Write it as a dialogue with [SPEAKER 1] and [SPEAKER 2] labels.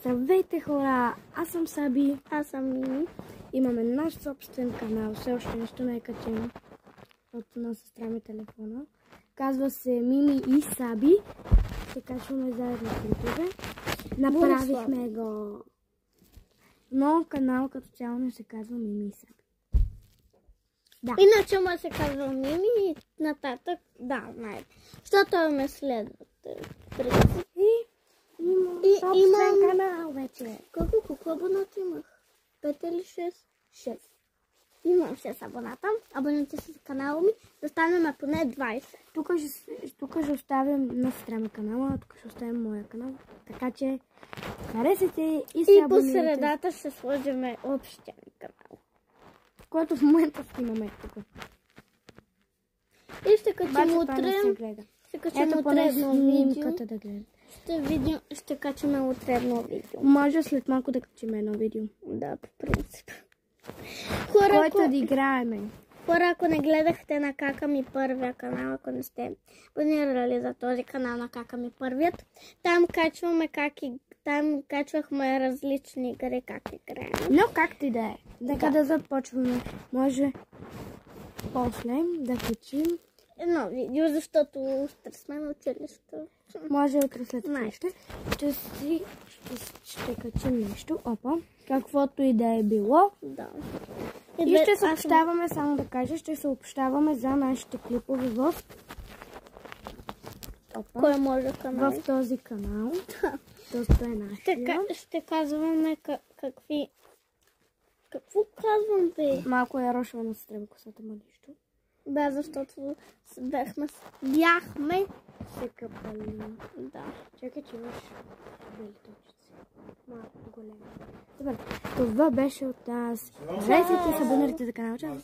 [SPEAKER 1] Здравейте хора, аз съм Саби.
[SPEAKER 2] Аз съм Мими.
[SPEAKER 1] Имаме наш собствен канал, все още нищо не е качено от на сестра ми телефона. Казва се Мими и Саби. Се качваме заедно в YouTube. Направихме го. Но канал като цяло не се казва Мими и Саби.
[SPEAKER 2] Да. Иначе му се казва Мими и нататък, да, знаете. Защото ме следват.
[SPEAKER 1] И имам собствен канал вече.
[SPEAKER 2] Колко абоната имах? 5 или 6? 6. Имам 6 абоната. Абонирайте се за канала ми, да станем поне 20.
[SPEAKER 1] Тук ще оставям на сестра ми канала, а тук ще оставим моя канал. Така че харесайте и се абонирайте.
[SPEAKER 2] И по средата ще сложим общия ми канал.
[SPEAKER 1] Който в момента снимаме тук.
[SPEAKER 2] И ще качим утре. Ще качим утре едно видео.
[SPEAKER 1] Да гледам.
[SPEAKER 2] Ще качим утре едно видео.
[SPEAKER 1] Може след малко да качим едно видео.
[SPEAKER 2] Да, по принцип.
[SPEAKER 1] Който да играеме.
[SPEAKER 2] Хора, ако не гледахте на Кака ми първия канал, ако не сте абонирали за този канал на Кака ми първият, там качвахме различни игри, как играем.
[SPEAKER 1] Но както и да е. Нека да започваме. Може после да качим
[SPEAKER 2] едно видео, защото утре сме на училище.
[SPEAKER 1] Може утре след нещо. Ще качим нещо. Опа. Каквото и да е било.
[SPEAKER 2] Да.
[SPEAKER 1] И ще съобщаваме, само да кажа, ще съобщаваме за нашите клипове в
[SPEAKER 2] кой може канал?
[SPEAKER 1] В този канал. Доста е нашия.
[SPEAKER 2] Ще казваме какви... Какво казвам, бе?
[SPEAKER 1] Малко е рошва на сестра косата му нищо.
[SPEAKER 2] Да, защото бяхме
[SPEAKER 1] се къпали.
[SPEAKER 2] Да.
[SPEAKER 1] Чакай, че имаш бели точици. Малко големи. Добре, това беше от нас. Харесайте и се абонирайте за канала. Чао!